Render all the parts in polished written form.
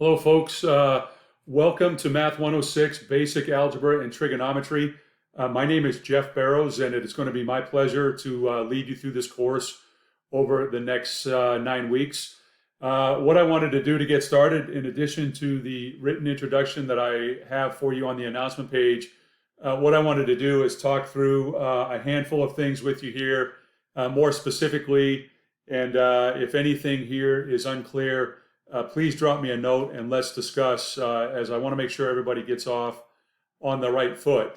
Hello, folks. Welcome to Math 106, Basic Algebra and Trigonometry. My name is Jeff Barrows, and it is going to be my pleasure to lead you through this course over the next 9 weeks. What I wanted to do to get started, in addition to the written introduction that I have for you on the announcement page, what I wanted to do is talk through a handful of things with you here, more specifically, and if anything here is unclear, please drop me a note and let's discuss, as I want to make sure everybody gets off on the right foot.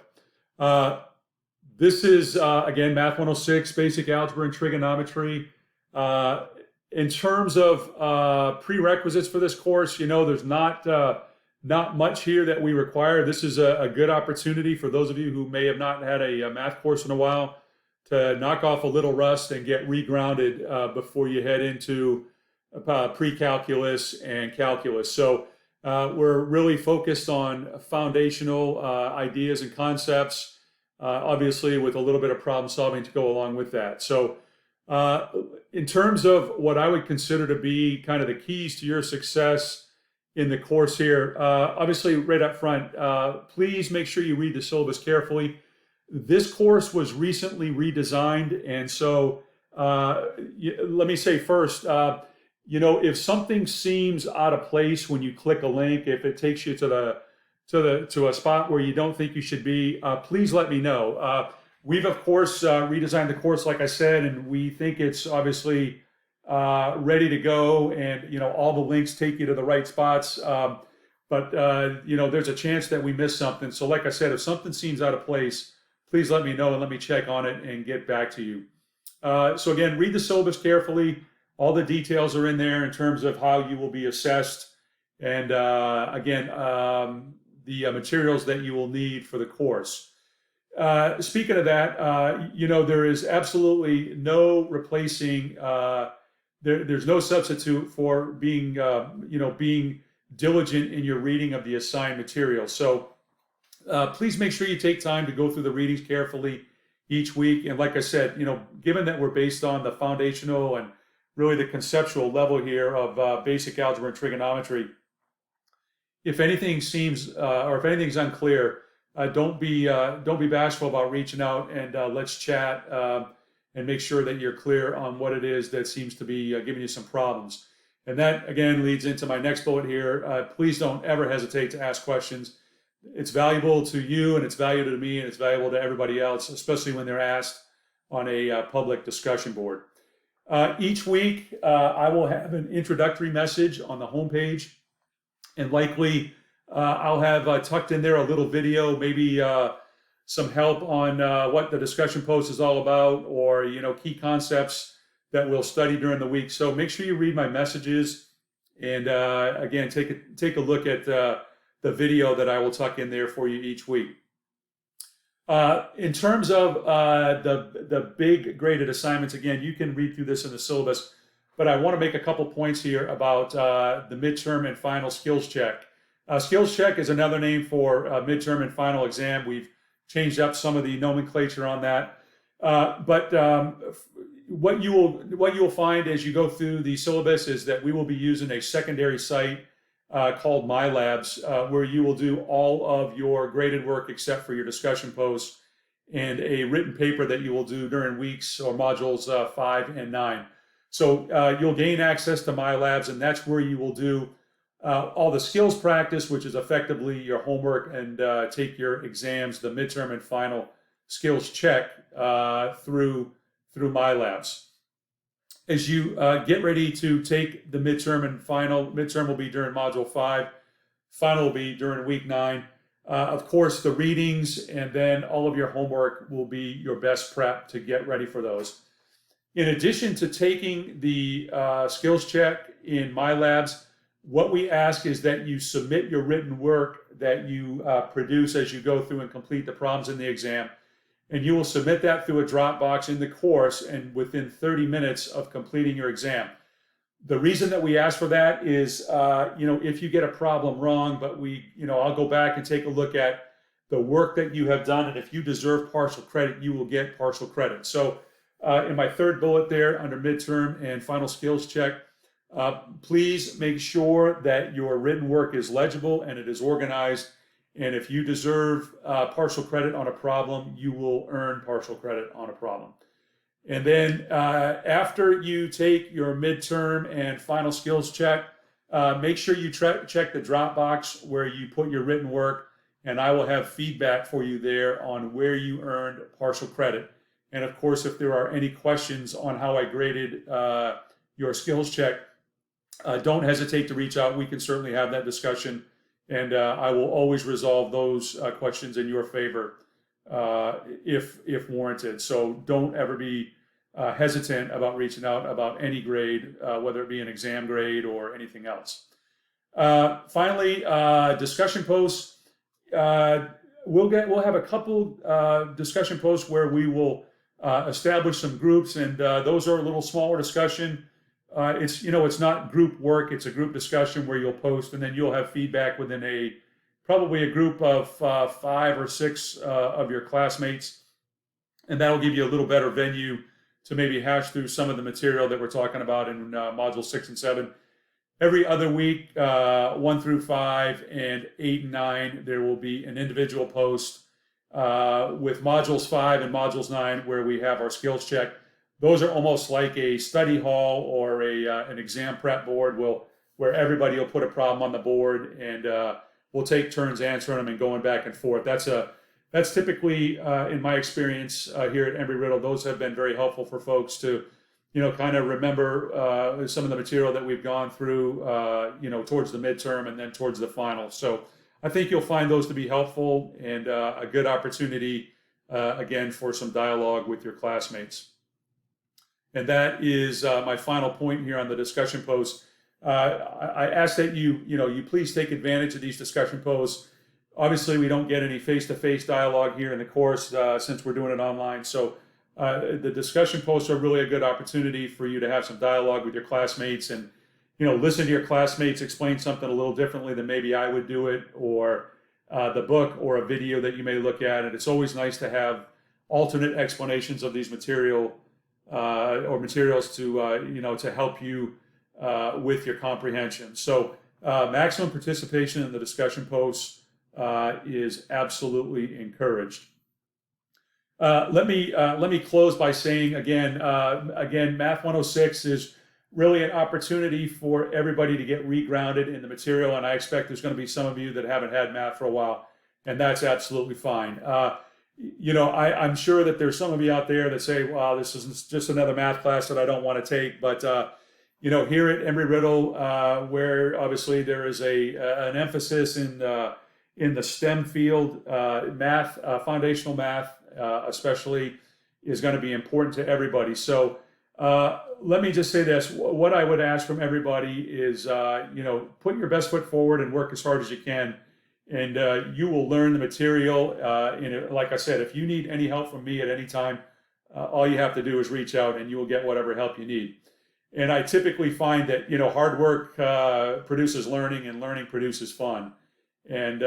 This is, again, Math 106, Basic Algebra and Trigonometry. In terms of prerequisites for this course, there's not much here that we require. This is a good opportunity for those of you who may have not had a math course in a while to knock off a little rust and get regrounded before you head into pre-calculus and calculus. So we're really focused on foundational ideas and concepts, obviously with a little bit of problem solving to go along with that. So in terms of what I would consider to be kind of the keys to your success in the course here, obviously right up front, please make sure you read the syllabus carefully. This course was recently redesigned, and so let me say first, if something seems out of place when you click a link, if it takes you to a spot where you don't think you should be, please let me know. We've of course redesigned the course, like I said, and we think it's obviously ready to go, and all the links take you to the right spots. But there's a chance that we missed something. So, like I said, if something seems out of place, please let me know and let me check on it and get back to you. So again, read the syllabus carefully. All the details are in there in terms of how you will be assessed, and again, the materials that you will need for the course. Speaking of that, there is absolutely no replacing. There's no substitute for being, being diligent in your reading of the assigned material. So please make sure you take time to go through the readings carefully each week. And like I said, given that we're based on the foundational and really the conceptual level here of basic algebra and trigonometry, if anything seems or if anything's unclear, don't be bashful about reaching out, and let's chat and make sure that you're clear on what it is that seems to be giving you some problems. And that again leads into my next bullet here. Please don't ever hesitate to ask questions. It's valuable to you, and it's valuable to me, and it's valuable to everybody else, especially when they're asked on a public discussion board. Each week, I will have an introductory message on the homepage, and likely I'll have tucked in there a little video, maybe some help on what the discussion post is all about, or key concepts that we'll study during the week. So make sure you read my messages, and again, take a look at the video that I will tuck in there for you each week. In terms of the big graded assignments, again, you can read through this in the syllabus, but I want to make a couple points here about the midterm and final skills check. Skills check is another name for midterm and final exam. We've changed up some of the nomenclature on that. But what you will find as you go through the syllabus is that we will be using a secondary site called mah22, where you will do all of your graded work except for your discussion posts and a written paper that you will do during weeks or modules 5 and 9. So you'll gain access to mah22, and that's where you will do all the skills practice, which is effectively your homework, and take your exams, the midterm and final skills check through mah22. As you get ready to take the midterm and final, midterm will be during module 5, final will be during week 9. Of course, the readings and then all of your homework will be your best prep to get ready for those. In addition to taking the skills check in mah22, what we ask is that you submit your written work that you produce as you go through and complete the problems in the exam. And you will submit that through a Dropbox in the course, and within 30 minutes of completing your exam. The reason that we ask for that is, if you get a problem wrong, but I'll go back and take a look at the work that you have done, and if you deserve partial credit, you will get partial credit. So in my third bullet there under midterm and final skills check, Please make sure that your written work is legible and it is organized. And if you deserve partial credit on a problem, you will earn partial credit on a problem. And then after you take your midterm and final skills check, make sure you check the Dropbox where you put your written work, and I will have feedback for you there on where you earned partial credit. And of course, if there are any questions on how I graded your skills check, don't hesitate to reach out. We can certainly have that discussion, and I will always resolve those questions in your favor if warranted. So don't ever be hesitant about reaching out about any grade, whether it be an exam grade or anything else. Finally, discussion posts. We'll have a couple discussion posts where we will establish some groups, and those are a little smaller discussion. It's not group work; it's a group discussion where you'll post, and then you'll have feedback within probably a group of 5 or 6 of your classmates, and that'll give you a little better venue to maybe hash through some of the material that we're talking about in modules 6 and 7. Every other week, 1 through 5 and 8 and 9, there will be an individual post with modules 5 and modules 9 where we have our skills check. Those are almost like a study hall or an exam prep board where everybody will put a problem on the board, and we'll take turns answering them and going back and forth. That's typically, in my experience here at Embry-Riddle, those have been very helpful for folks to, kind of remember some of the material that we've gone through, towards the midterm and then towards the final. So I think you'll find those to be helpful and a good opportunity, again, for some dialogue with your classmates. And that is my final point here on the discussion post. I ask that you please take advantage of these discussion posts. Obviously, we don't get any face-to-face dialogue here in the course since we're doing it online. So the discussion posts are really a good opportunity for you to have some dialogue with your classmates and, listen to your classmates explain something a little differently than maybe I would do it, or the book or a video that you may look at. And it's always nice to have alternate explanations of these materials to help you with your comprehension. So maximum participation in the discussion posts is absolutely encouraged. Let me close by saying again, Math 106 is really an opportunity for everybody to get regrounded in the material, and I expect there's going to be some of you that haven't had math for a while, and that's absolutely fine. I'm sure that there's some of you out there that say, "Wow, this is just another math class that I don't want to take." But here at Embry-Riddle, where obviously there is an emphasis in the STEM field, math, foundational math, especially, is going to be important to everybody. So let me just say this: what I would ask from everybody is, put your best foot forward and work as hard as you can. And you will learn the material. Like I said, if you need any help from me at any time, all you have to do is reach out and you will get whatever help you need. And I typically find that, hard work produces learning, and learning produces fun. And,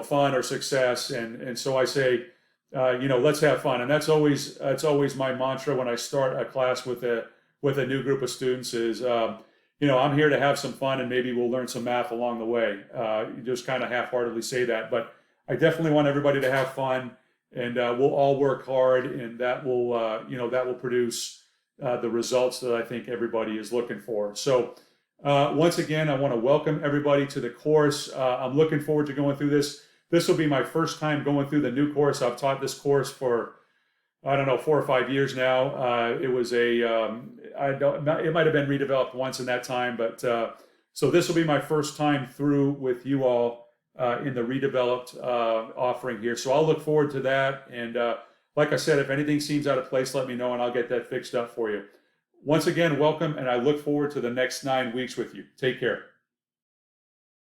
fun or success. And so I say, let's have fun. And that's always my mantra when I start a class with a new group of students is, I'm here to have some fun, and maybe we'll learn some math along the way. You just kind of half-heartedly say that, but I definitely want everybody to have fun, and we'll all work hard, and that will produce the results that I think everybody is looking for. So once again, I want to welcome everybody to the course. I'm looking forward to going through this. This will be my first time going through the new course. I've taught this course for 4 or 5 years now. It was it might have been redeveloped once in that time, but so this will be my first time through with you all in the redeveloped offering here. So I'll look forward to that. And like I said, if anything seems out of place, let me know and I'll get that fixed up for you. Once again, welcome, and I look forward to the next 9 weeks with you. Take care.